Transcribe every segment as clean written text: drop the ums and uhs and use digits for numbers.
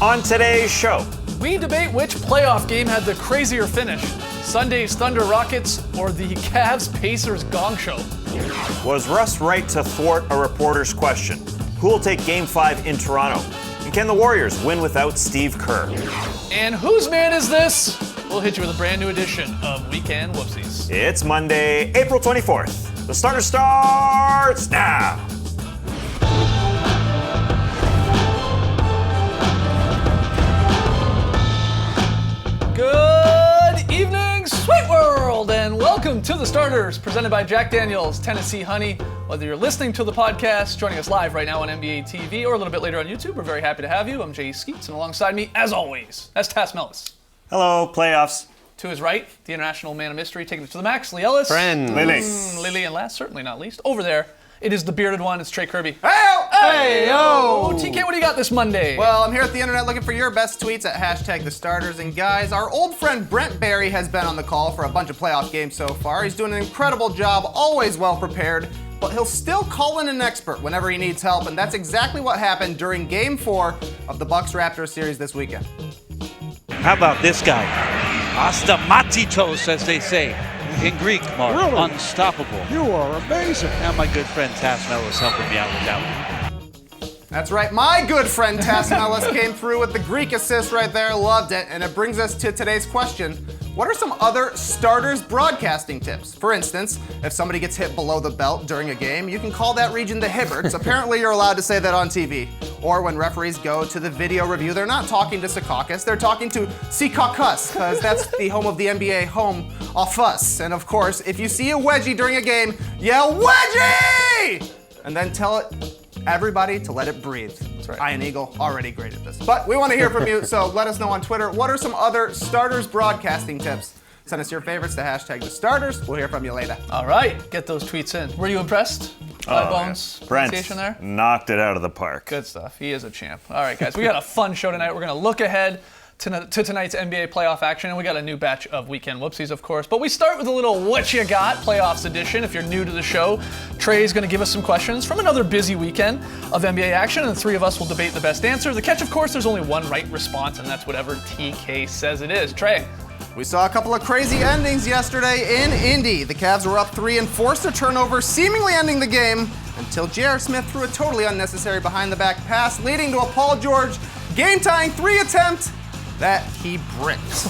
On today's show, we debate which playoff game had the crazier finish, Sunday's Thunder Rockets or the Cavs Pacers gong show. was Russ right to thwart a reporter's question? Who will take Game 5 in Toronto? And can the Warriors win without Steve Kerr? And whose man is this? We'll hit you with a brand new edition of Weekend Whoopsies. It's Monday, April 24th. The starter starts now. Good evening, Sweet World, and welcome to The Starters, presented by Jack Daniels, Tennessee Honey. Whether you're listening to the podcast, joining us live right now on NBA TV, or a little bit later on YouTube, we're very happy to have you. I'm Jay Skeets, and alongside me, as always, that's Tass Mellis. Hello, playoffs. To his right, the international man of mystery, taking it to the max, Lee Ellis. Friend. Lily. And last, certainly not least, over there, it is the bearded one, it's Trey Kirby. Hey, yo! TK, what do you got this Monday? Well, I'm here at the internet looking for your best tweets at #TheStarters. And guys, our old friend Brent Barry has been on the call for a bunch of playoff games so far. He's doing an incredible job, always well prepared, but he'll still call in an expert whenever he needs help, and that's exactly what happened during Game 4 of the Bucks-Raptors series this weekend. How about this guy? Hasta matitos, as they say in Greek, Mark. Really? Unstoppable. You are amazing. Now my good friend Tass Mellis helping me out with that one. That's right, my good friend Tass Mellis came through with the Greek assist right there, loved it, and it brings us to today's question. What are some other starters broadcasting tips? For instance, if somebody gets hit below the belt during a game, you can call that region the Hibberts. Apparently you're allowed to say that on TV. Or when referees go to the video review, they're not talking to Secaucus, they're talking to Secaucus, because that's the home of the NBA, home off us. And of course, if you see a wedgie during a game, yell wedgie! And then tell everybody to let it breathe. That's right. Ian Eagle, already great at this. But we want to hear from you, so let us know on Twitter. What are some other starters broadcasting tips? Send us your favorites to #TheStarters. We'll hear from you later. All right, get those tweets in. Were you impressed by Bones' pronunciation there? Brent knocked it out of the park. Good stuff. He is a champ. All right, guys, we got a fun show tonight. We're going to look ahead to tonight's NBA playoff action, and we got a new batch of Weekend Whoopsies, of course. But we start with a little What You Got playoffs edition. If you're new to the show, Trey's going to give us some questions from another busy weekend of NBA action, and the three of us will debate the best answer. The catch, of course, there's only one right response, and that's whatever TK says it is. Trey. We saw a couple of crazy endings yesterday in Indy. The Cavs were up 3 and forced a turnover, seemingly ending the game, until J.R. Smith threw a totally unnecessary behind-the-back pass, leading to a Paul George game-tying 3 attempt that he bricked.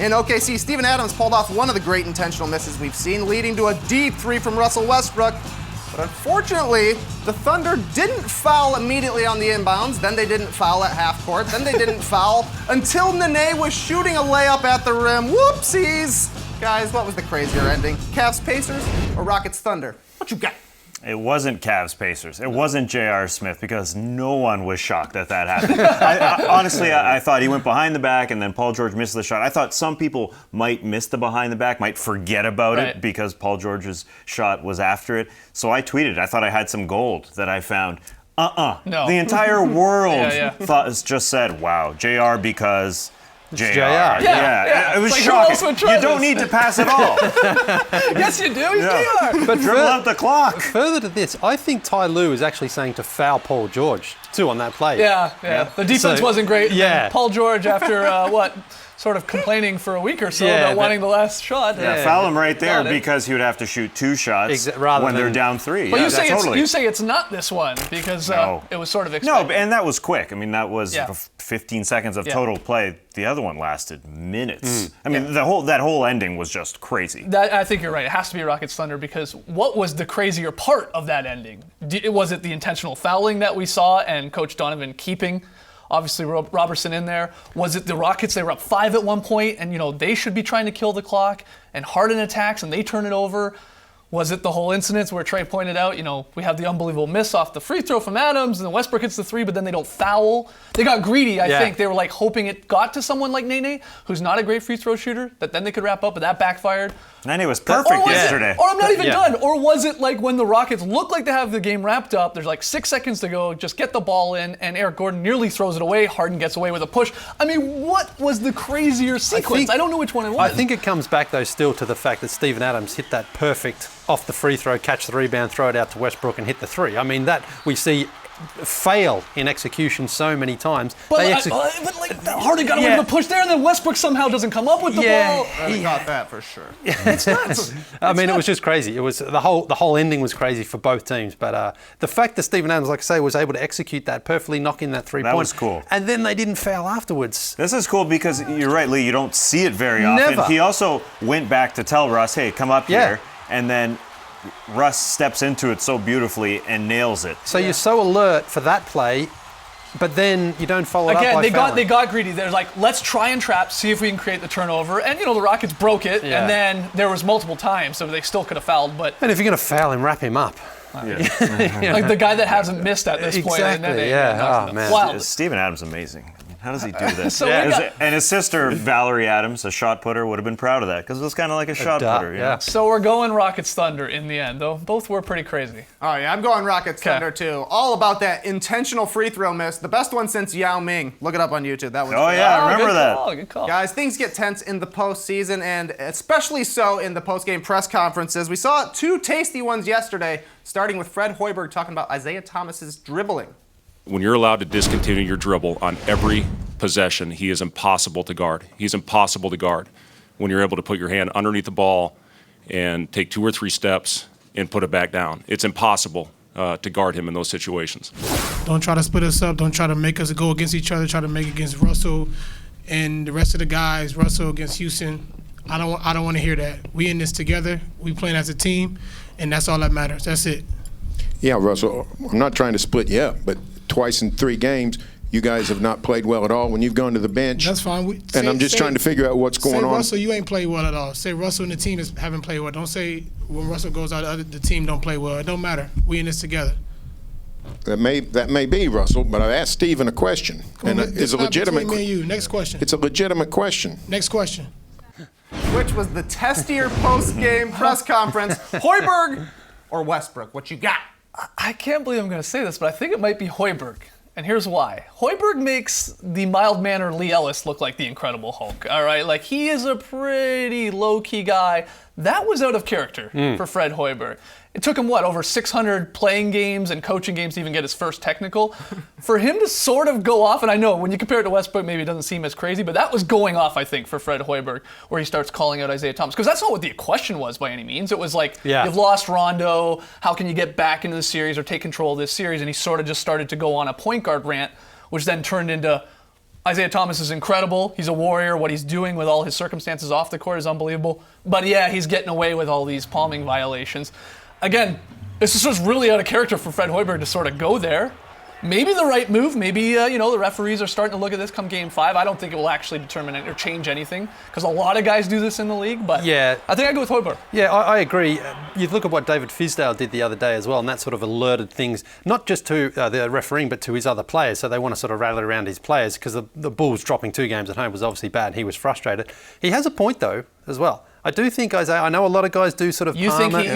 In OKC, Steven Adams pulled off one of the great intentional misses we've seen, leading to a deep 3 from Russell Westbrook. But unfortunately, the Thunder didn't foul immediately on the inbounds, then they didn't foul at half court, then they didn't foul until Nene was shooting a layup at the rim. Whoopsies! Guys, what was the crazier ending? Cavs Pacers or Rockets Thunder? What you got? It wasn't Cavs Pacers. It wasn't J.R. Smith, because no one was shocked that happened. Honestly, I thought he went behind the back and then Paul George missed the shot. I thought some people might miss the behind the back, might forget about it because Paul George's shot was after it. So I tweeted, I thought I had some gold that I found. No. The entire world just said, wow, J.R. because JR. Yeah. It was like, shocking. You don't need to pass at all. Yes, you do. He's JR. But Dribble out the clock. further to this, I think Ty Lue is actually saying to foul Paul George, too, on that play. Yeah. The defense wasn't great. Yeah. Paul George, after sort of complaining for a week or so about wanting the last shot. Foul him right there because he would have to shoot 2 shots when they're down 3. But you say it's not this one because it was sort of expected. No, and that was quick. I mean, that was 15 seconds of total play. The other one lasted minutes. I mean, that whole ending was just crazy. I think you're right. It has to be Rockets Thunder, because what was the crazier part of that ending? Was it the intentional fouling that we saw and Coach Donovan keeping obviously Robertson in there? Was it the Rockets? They were up 5 at one point, and they should be trying to kill the clock, and Harden attacks and they turn it over. Was it the whole incident where Trey pointed out, we have the unbelievable miss off the free throw from Adams, and then Westbrook hits the 3, but then they don't foul? They got greedy, I think. They were hoping it got to someone like Nene, who's not a great free throw shooter, that then they could wrap up, but that backfired. Nene was perfect yesterday. Or I'm not even done. Or was it like when the Rockets look like they have the game wrapped up, there's 6 seconds to go, just get the ball in, and Eric Gordon nearly throws it away, Harden gets away with a push. I mean, what was the crazier sequence? I don't know which one it was. I think it comes back, though, still to the fact that Steven Adams hit that perfect off the free throw, catch the rebound, throw it out to Westbrook and hit the 3. I mean, that we see fail in execution so many times. But, They Harden got away Yeah. with the push there, and then Westbrook somehow doesn't come up with the ball. He got that for sure. It's nuts. I mean, it was just crazy. It was the whole ending was crazy for both teams. But the fact that Steven Adams, like I say, was able to execute that perfectly, knock in that 3-point. That was cool. And then they didn't foul afterwards. This is cool because you're right, Lee. You don't see it very often. Never. He also went back to tell Russ, "Hey, come up Yeah. here," and then Russ steps into it so beautifully and nails it. So you're so alert for that play, but then you don't follow it up Again, by fouling. they got greedy. They're like, let's try and trap, see if we can create the turnover. And the Rockets broke it, Yeah. and then there was multiple times, so they still could have fouled. But And if you're going to foul him, wrap him up. like the guy that hasn't missed at this point, and then Exactly, they yeah. knocked Oh, him. man. Wild. Steven Adams amazing. I mean, how does he do this? So we got- And his sister Valerie Adams, a shot putter, would have been proud of that because it was kind of like a shot duh, putter. You yeah. know? So we're going Rockets Thunder in the end, though. Both were pretty crazy. Oh, yeah, I'm going Rockets Okay. Thunder, too. All about that intentional free throw miss. The best one since Yao Ming. Look it up on YouTube. That was Oh yeah, I remember good that. Call, good call. Guys, things get tense in the postseason, and especially so in the post-game press conferences. We saw two tasty ones yesterday, starting with Fred Hoiberg talking about Isaiah Thomas's dribbling. When you're allowed to discontinue your dribble on every possession, he is impossible to guard. He's impossible to guard. When you're able to put your hand underneath the ball and take 2 or 3 steps and put it back down, it's impossible to guard him in those situations. Don't try to split us up. Don't try to make us go against each other. Try to make it against Russell and the rest of the guys. Russell against Houston. I don't want to hear that. We in this together. We playing as a team, and that's all that matters. That's it. Yeah, Russell, I'm not trying to split you up, but twice in 3 games, you guys have not played well at all when you've gone to the bench. That's fine. And I'm just trying to figure out what's going say on. Russell, you ain't played well at all. Say Russell and the team haven't played well. Don't say when Russell goes out, the team don't play well. It don't matter. We in this together. That may be, Russell, but I've asked Steven a question. And it's a legitimate Between me and you. Next question. It's a legitimate question. Next question. Which was the testier post-game press conference? Hoiberg or Westbrook? What you got? I can't believe I'm going to say this, but I think it might be Hoiberg. And here's why. Hoiberg makes the mild-mannered Lee Ellis look like the Incredible Hulk, all right? Like, he is a pretty low-key guy. That was out of character for Fred Hoiberg. It took him, over 600 playing games and coaching games to even get his first technical. For him to sort of go off, and I know when you compare it to Westbrook, maybe it doesn't seem as crazy, but that was going off, I think, for Fred Hoiberg, where he starts calling out Isaiah Thomas. Because that's not what the question was by any means. It was like, you've lost Rondo, how can you get back into the series or take control of this series? And he sort of just started to go on a point guard rant, which then turned into Isaiah Thomas is incredible. He's a warrior. What he's doing with all his circumstances off the court is unbelievable. But yeah, he's getting away with all these palming violations. Again, this is just really out of character for Fred Hoiberg to sort of go there. Maybe the right move. Maybe, the referees are starting to look at this come Game 5. I don't think it will actually determine it or change anything because a lot of guys do this in the league. But yeah, I think I go with Hoiberg. Yeah, I agree. You look at what David Fizdale did the other day as well, and that sort of alerted things, not just to the refereeing, but to his other players. So they want to sort of rally around his players because the Bulls dropping 2 games at home was obviously bad. He was frustrated. He has a point, though, as well. I do think Isaiah. I know a lot of guys do sort of. You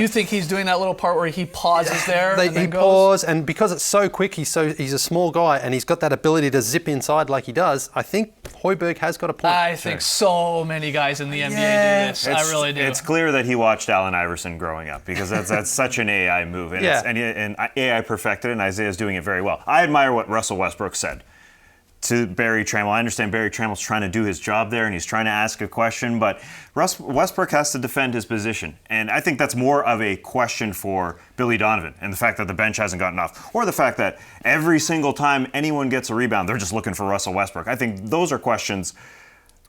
think he's doing that little part where he pauses there? He pauses, and because it's so quick, he's a small guy, and he's got that ability to zip inside like he does. I think Hoiberg has got a point. I think so many guys in the NBA do this. I really do. It's clear that he watched Allen Iverson growing up because that's such an AI move, and, and AI perfected it, and Isaiah's doing it very well. I admire what Russell Westbrook said to Barry Trammell. I understand Barry Trammell's trying to do his job there and he's trying to ask a question, but Westbrook has to defend his position. And I think that's more of a question for Billy Donovan and the fact that the bench hasn't gotten off, or the fact that every single time anyone gets a rebound, they're just looking for Russell Westbrook. I think those are questions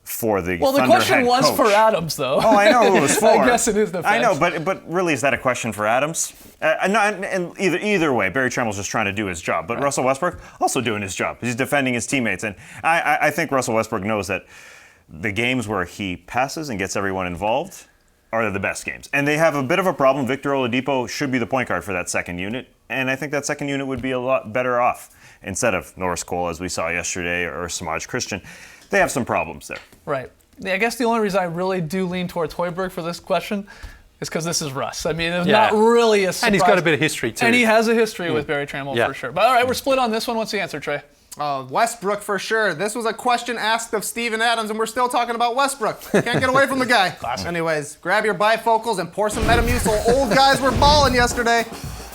for the Well, the Thunder question head was coach. for Adams, though. Oh, I know who it was for. I guess it is the I know, bench. but really, is that a question for Adams? And either way, Barry Trammell's just trying to do his job. But Russell Westbrook also doing his job. He's defending his teammates. And I think Russell Westbrook knows that the games where he passes and gets everyone involved are the best games. And they have a bit of a problem. Victor Oladipo should be the point guard for that second unit. And I think that second unit would be a lot better off instead of Norris Cole, as we saw yesterday, or Samaj Christian. They have some problems there. Right. Yeah, I guess the only reason I really do lean towards Hoiberg for this question is because this is Russ. I mean, it's not really a surprise. And he's got a bit of history, too. And he has a history with Barry Trammell for sure. But all right, we're split on this one. What's the answer, Trey? Westbrook for sure. This was a question asked of Steven Adams, and we're still talking about Westbrook. Can't get away from the guy. Anyways, grab your bifocals and pour some Metamucil. Old guys were balling yesterday.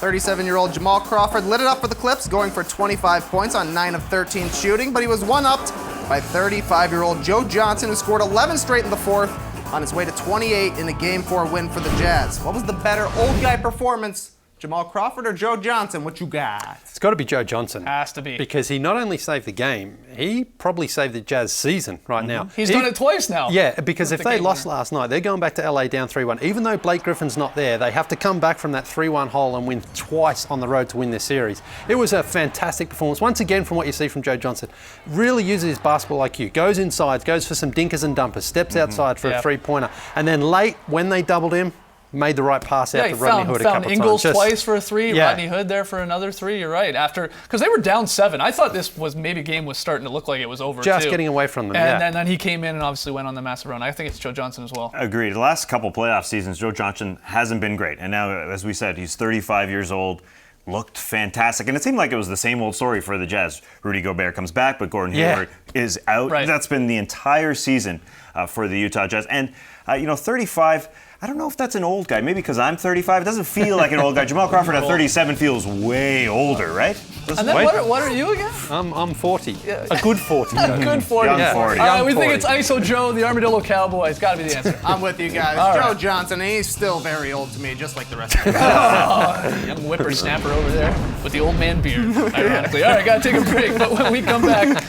37-year-old Jamal Crawford lit it up for the Clips, going for 25 points on 9 of 13 shooting, but he was one-upped by 35-year-old Joe Johnson, who scored 11 straight in the fourth on his way to 28 in a Game 4 win for the Jazz. What was the better old guy performance, Jamal Crawford or Joe Johnson? What you got? It's got to be Joe Johnson. Has to be. Because he not only saved the game, he probably saved the Jazz season right now. He's done it twice now. Yeah, because if the they game lost winner. last night, they're going back to LA down 3-1. Even though Blake Griffin's not there, they have to come back from that 3-1 hole and win twice on the road to win this series. It was a fantastic performance. Once again, from what you see from Joe Johnson, really uses his basketball IQ, goes inside, goes for some dinkers and dumpers, steps outside for a three-pointer. And then late, when they doubled him, made the right pass out Yeah, to he Rodney Hood a found couple Ingles of times. twice for a three, Yeah. Rodney Hood there for another three. You're right. Because they were down 7. I thought this was maybe game was starting to look like it was over Just too. getting away from them, And then he came in and obviously went on the massive run. I think it's Joe Johnson as well. Agreed. The last couple playoff seasons, Joe Johnson hasn't been great. And now, as we said, he's 35 years old, looked fantastic. And it seemed like it was the same old story for the Jazz. Rudy Gobert comes back, but Gordon Hayward is out. Right. That's been the entire season for the Utah Jazz. And, 35, I don't know if that's an old guy. Maybe because I'm 35. It doesn't feel like an old guy. Jamal Crawford at 37 feels way older, right? And then what are you again? I'm 40. A good 40. Good 40. Young 40. All right, Young we think 40. it's ISO Joe, the Armadillo Cowboy. It's got to be the answer. I'm with you guys. All Joe right. Johnson, and he's still very old to me, just like the rest of us. Young whippersnapper over there with the old man beard, ironically. All right, got to take a break. But when we come back,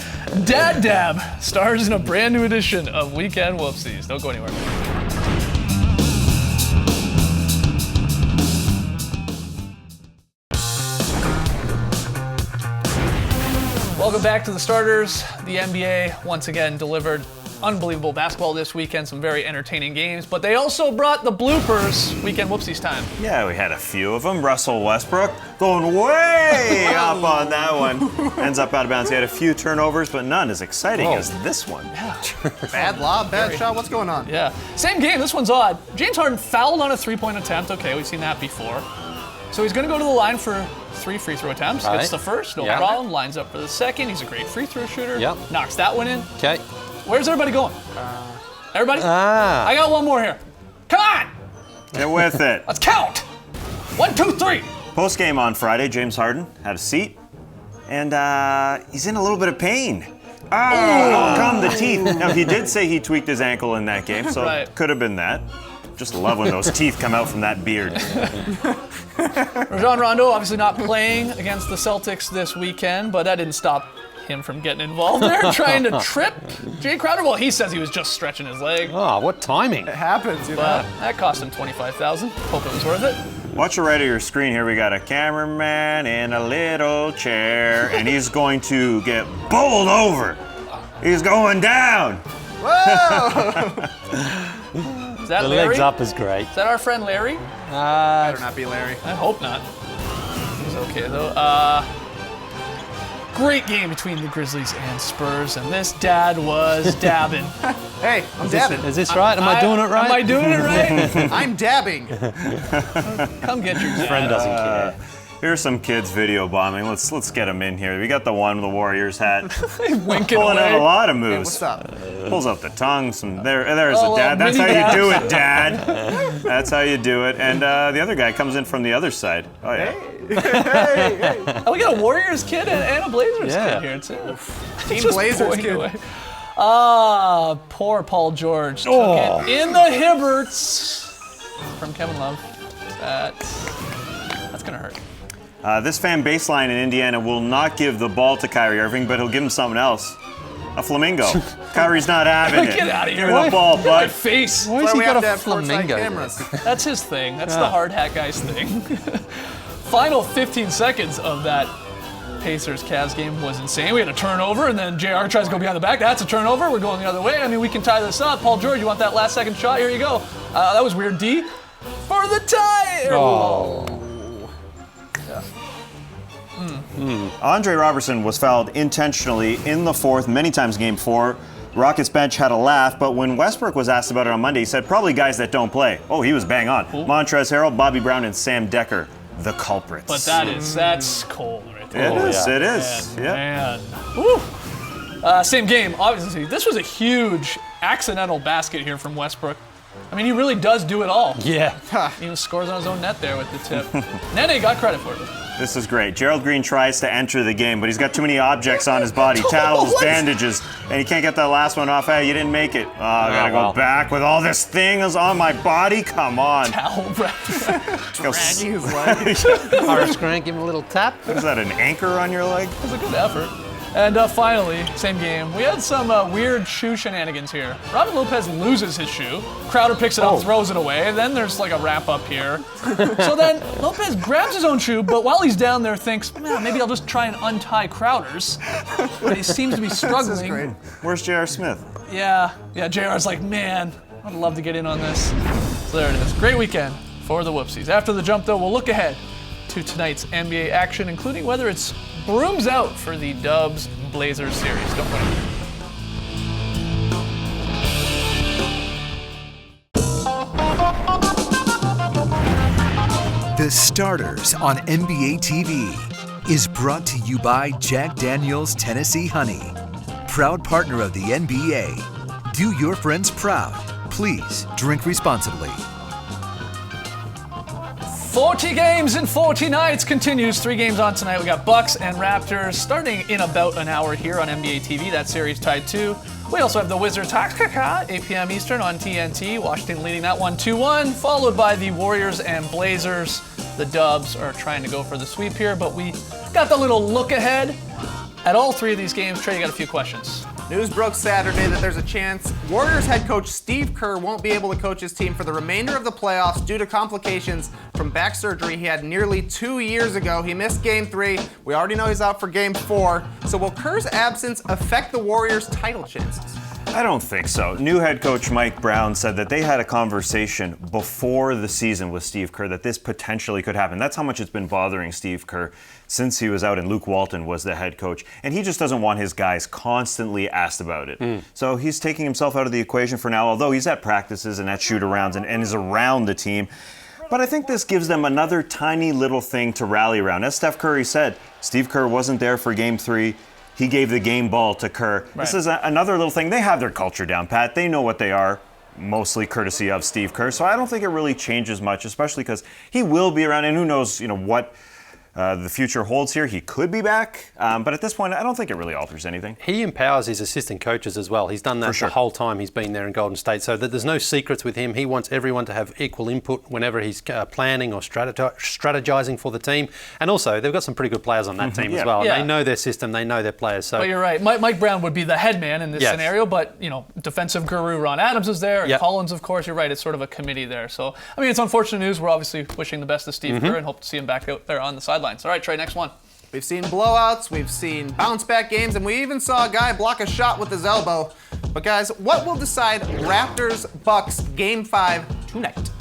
Dad Dab stars in a brand new edition of Weekend Whoopsies. Don't go anywhere. Welcome back to the starters. The NBA once again delivered unbelievable basketball this weekend, some very entertaining games, but they also brought the bloopers. Weekend Whoopsies time. Yeah, we had a few of them. Russell Westbrook going way up on that one. Ends up out of bounds. He had a few turnovers, but none as exciting as this one. Bad lob, bad shot. What's going on? Yeah, same game. This one's odd. James Harden fouled on a three-point attempt. Okay, we've seen that before. So he's going to go to the line for 3 free throw attempts. Right. Gets the first, no Yeah. problem. Lines up for the second. He's a great free throw shooter. Yep. Knocks that one in. Okay. Where's everybody going? Everybody? I got one more here. Come on! Get with it. Let's count. 1, 2, 3. Post game on Friday, James Harden had a seat, and he's in a little bit of pain. How come the teeth? Now, he did say he tweaked his ankle in that game, so Right. could have been that. Just love when those teeth come out from that beard. Rajon Rondo obviously not playing against the Celtics this weekend, but that didn't stop him from getting involved there, trying to trip Jay Crowder. Well, he says he was just stretching his leg. Oh, what timing. It happens, you know. But that cost him $25,000. Hope it was worth it. Watch the right of your screen here. We got a cameraman in a little chair, and he's going to get bowled over. He's going down. Is that The Larry? legs up is great. Is that our friend Larry? Better not be Larry. I hope not. He's okay though. Great game between the Grizzlies and Spurs, and this dad was dabbing. Hey, I'm dabbing. Is this right? Am I doing it right? Am I doing it right? I'm dabbing. Come get your dad. Friend doesn't care. Here's some kids video bombing. Let's get them in here. We got the one with the Warriors hat. Winking Pulling out a away. lot of Hey, moves. what's up? Pulls out the tongue. There's Oh, the dad. That's how mini you do dab. it, Dad. That's how you do it. And the other guy comes in from the other side. Oh yeah. Oh, we got a Warriors kid and a Blazers Yeah. kid here too. Team Just Blazers pointing kid. away. Poor Paul George took it in the Hibberts from Kevin Love. That's gonna hurt. This fan baseline in Indiana will not give the ball to Kyrie Irving, but he'll give him something else. A flamingo. Kyrie's not having it. Get out of here. Give me the ball, My bud. face. Why has Why he we got have to a have courtside flamingo? cameras. That's his thing. That's the hard hat guy's thing. Final 15 seconds of that Pacers-Cavs game was insane. We had a turnover, and then JR tries to go behind the back. That's a turnover. We're going the other way. I mean, we can tie this up. Paul George, you want that last second shot? Here you go. That was weird. D for the tie. Oh. Andre Robertson was fouled intentionally in the fourth, many times game 4. Rockets bench had a laugh, but when Westbrook was asked about it on Monday, he said probably guys that don't play. Oh, he was bang on. Montrezl Harrell, Bobby Brown, and Sam Decker, the culprits. But that's cold right there. It is. Yeah. Man. Woo. Same game, obviously. This was a huge accidental basket here from Westbrook. I mean, he really does do it all. Yeah. He even scores on his own net there with the tip. Nene got credit for it. This is great. Gerald Green tries to enter the game, but he's got too many objects on his body, towels, bandages, and he can't get that last one off. Hey, you didn't make it. Oh, I gotta go back with all this things on my body. Come on. Towel wrap. Dragging his leg. Horace Grant, give him a little tap. Is that an anchor on your leg? It was a good effort. And finally, same game, we had some weird shoe shenanigans here. Robin Lopez loses his shoe. Crowder picks it up, throws it away. Then there's like a wrap up here. So then Lopez grabs his own shoe, but while he's down there thinks, man, maybe I'll just try and untie Crowder's. But he seems to be struggling. This is great. Where's J.R. Smith? Yeah, JR's like, man, I'd love to get in on this. So there it is. Great weekend for the Whoopsies. After the jump, though, we'll look ahead to tonight's NBA action, including whether it's brooms out for the Dubs Blazers series. Don't go anywhere. The Starters on NBA TV is brought to you by Jack Daniel's Tennessee Honey, proud partner of the NBA. Do your friends proud. Please drink responsibly. 40 games in 40 nights continues. 3 games on tonight. We got Bucks and Raptors starting in about an hour here on NBA TV. That series tied 2. We also have the Wizards Hawks, 8 p.m. Eastern on TNT. Washington leading that one 2-1, followed by the Warriors and Blazers. The Dubs are trying to go for the sweep here, but we got the little look ahead at all 3 of these games. Trey, you got a few questions. News broke Saturday that there's a chance Warriors head coach Steve Kerr won't be able to coach his team for the remainder of the playoffs due to complications from back surgery he had nearly 2 years ago. He missed Game 3. We already know he's out for Game 4. So will Kerr's absence affect the Warriors' title chances? I don't think so. New head coach Mike Brown said that they had a conversation before the season with Steve Kerr that this potentially could happen. That's how much it's been bothering Steve Kerr since he was out and Luke Walton was the head coach. And he just doesn't want his guys constantly asked about it. So he's taking himself out of the equation for now, although he's at practices and at shoot-arounds and is around the team. But I think this gives them another tiny little thing to rally around. As Steph Curry said, Steve Kerr wasn't there for Game 3. He gave the game ball to Kerr. Right. This is another little thing. They have their culture down pat. They know what they are, mostly courtesy of Steve Kerr. So I don't think it really changes much, especially because he will be around, and who knows, what the future holds here. He could be back, but at this point, I don't think it really alters anything. He empowers his assistant coaches as well. He's done that the whole time he's been there in Golden State, so that there's no secrets with him. He wants everyone to have equal input whenever he's planning or strategizing for the team. And also, they've got some pretty good players on that team as well. Yeah. They know their system, they know their players. So. But you're right. Mike Brown would be the head man in this scenario, but defensive guru Ron Adams is there, and Collins, of course. You're right. It's sort of a committee there. So I mean, it's unfortunate news. We're obviously wishing the best to Steve Kerr and hope to see him back out there on the sidelines. All right, Trey, next one. We've seen blowouts, we've seen bounce-back games, and we even saw a guy block a shot with his elbow. But guys, what will decide Raptors-Bucks Game 5 tonight?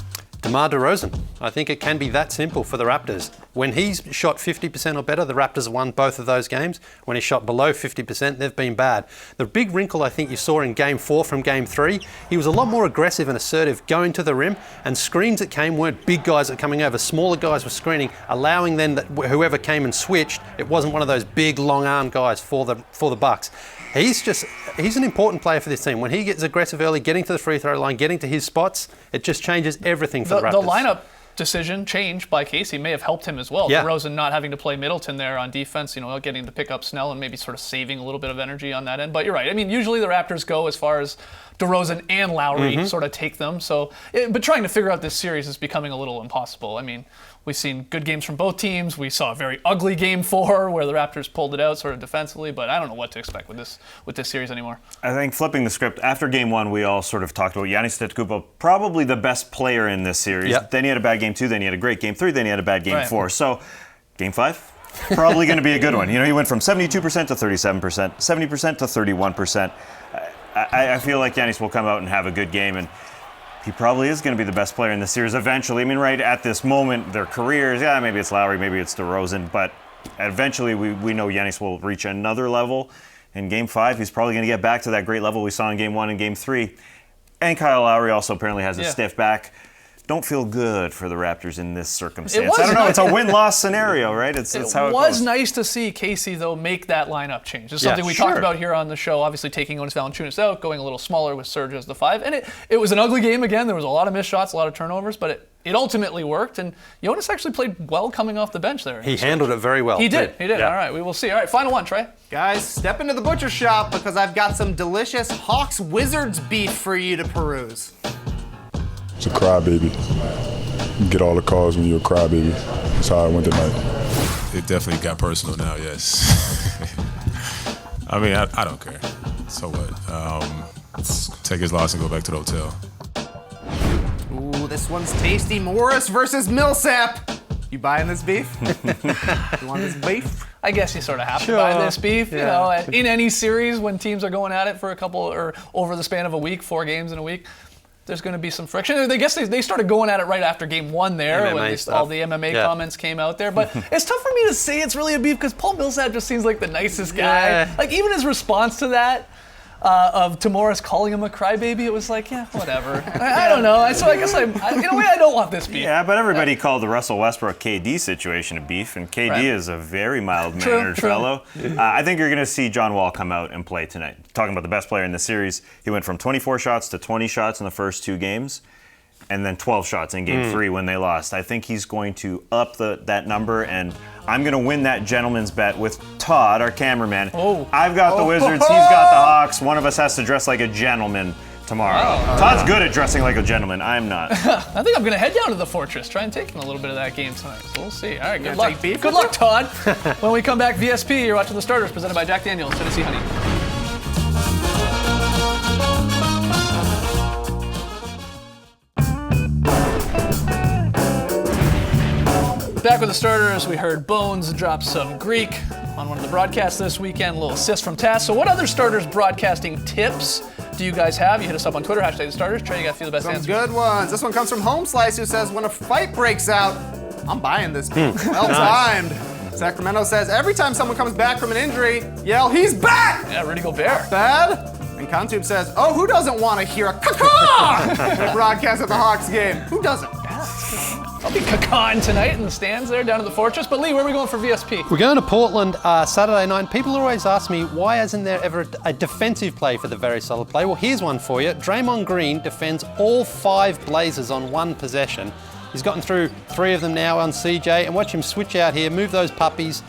DeMar DeRozan. I think it can be that simple for the Raptors. When he's shot 50% or better, the Raptors won both of those games. When he shot below 50%, they've been bad. The big wrinkle I think you saw in Game 4 from Game 3, he was a lot more aggressive and assertive going to the rim, and screens that came weren't big guys that were coming over. Smaller guys were screening, allowing then that whoever came and switched, it wasn't one of those big long-arm guys for the Bucks. He's an important player for this team. When he gets aggressive early, getting to the free throw line, getting to his spots, it just changes everything for the Raptors. The lineup decision change by Casey may have helped him as well. DeRozan not having to play Middleton there on defense, getting to pick up Snell and maybe sort of saving a little bit of energy on that end. But you're right. I mean, usually the Raptors go as far as DeRozan and Lowry sort of take them. So, but trying to figure out this series is becoming a little impossible. I mean, we've seen good games from both teams. We saw a very ugly Game 4 where the Raptors pulled it out sort of defensively, but I don't know what to expect with this series anymore. I think flipping the script, after Game 1, we all sort of talked about Giannis Antetokounmpo, probably the best player in this series. Yep. Then he had a bad Game 2, then he had a great Game 3, then he had a bad Game 4. So, Game 5? Probably going to be a good one. He went from 72% to 37%, 70% to 31%. I feel like Giannis will come out and have a good game, and he probably is going to be the best player in the series eventually. I mean, right at this moment, their careers, maybe it's Lowry, maybe it's DeRozan, but eventually we know Giannis will reach another level. In Game 5, he's probably going to get back to that great level we saw in Game 1 and Game 3. And Kyle Lowry also apparently has a stiff back. don't feel good for the Raptors in this circumstance. was I don't know. nice. It's a win-loss scenario, right? It's how it was goes. nice to see Casey, though, make that lineup change. It's something we sure. talked about here on the show, obviously taking Jonas Valanciunas out, going a little smaller with Serge as the 5. And it was an ugly game again. There was a lot of missed shots, a lot of turnovers, but it ultimately worked. And Jonas actually played well coming off the bench there. He handled it very well. He did. too. Yeah. All right, we will see. All right, final one, Trey. Guys, step into the butcher shop because I've got some delicious Hawks Wizards beef for you to peruse. It's a crybaby. You get all the calls when you're a crybaby. That's how I went tonight. It definitely got personal now, yes. I mean, I don't care. So what? Take his loss and go back to the hotel. Ooh, this one's tasty. Morris versus Millsap. You buying this beef? You want this beef? I guess you sort of have to buy this beef. You know, in any series when teams are going at it for a couple or over the span of a week, 4 games in a week, there's going to be some friction. I guess they started going at it right after game 1 there MMA when all the MMA comments came out there. But it's tough for me to say it's really a beef because Paul Millsap just seems like the nicest guy. Yeah. Like even his response to that to Morris calling him a crybaby, it was like, yeah, whatever. I don't know. So I guess in a way I don't want this beef. Yeah, but everybody called the Russell Westbrook KD situation a beef, and KD is a very mild-mannered fellow. I think you're going to see John Wall come out and play tonight. Talking about the best player in the series, he went from 24 shots to 20 shots in the first 2 games, and then 12 shots in Game 3 when they lost. I think he's going to up that number, and I'm going to win that gentleman's bet with Todd, our cameraman. I've got the Wizards, he's got the Hawks. One of us has to dress like a gentleman tomorrow. Todd's good at dressing like a gentleman. I'm not. I think I'm going to head down to the Fortress, try and take in a little bit of that game tonight. So we'll see. All right, good gonna luck. take beef Good with luck, Todd. When we come back, VSP, you're watching The Starters, presented by Jack Daniels, Tennessee Honey. Back with The Starters, we heard Bones drop some Greek on one of the broadcasts this weekend, a little assist from Tass. So what other Starters broadcasting tips do you guys have? You hit us up on Twitter, #The Starters. Trey, you got to feel the best Some answer. good ones. This one comes from Home Slice, who says, when a fight breaks out, I'm buying this beef. Well timed. Sacramento says, every time someone comes back from an injury, yell, he's back! Yeah, Rudy Gobert. Bad. And Contube says, oh, who doesn't want to hear a caw at a broadcast at the Hawks game? Who doesn't? I'll be cacaing tonight in the stands there down at the Fortress. But Lee, where are we going for VSP? We're going to Portland Saturday night. People always ask me, why isn't there ever a defensive play for the very solid play? Well, here's one for you. Draymond Green defends all 5 Blazers on 1 possession. He's gotten through 3 of them now on CJ, and watch him switch out here, move those puppies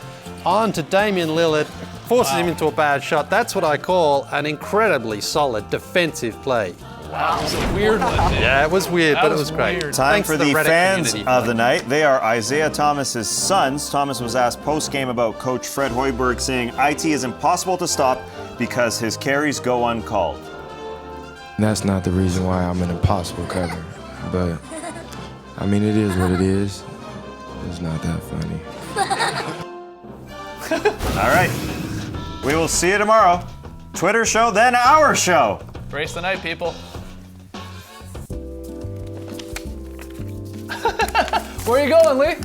on to Damian Lillard, forces him into a bad shot. That's what I call an incredibly solid defensive play. Wow, it was a weird one. Yeah, it was weird, but it was great. weird. Time Thanks for to the Reddit fans community. of the night. They are Isaiah Thomas's sons. Thomas was asked post-game about Coach Fred Hoiberg, saying IT is impossible to stop because his carries go uncalled. That's not the reason why I'm an impossible cover, but I mean, it is what it is. It's not that funny. All right. We will see you tomorrow. Twitter show, then our show. Brace the night, people. Where are you going, Lee?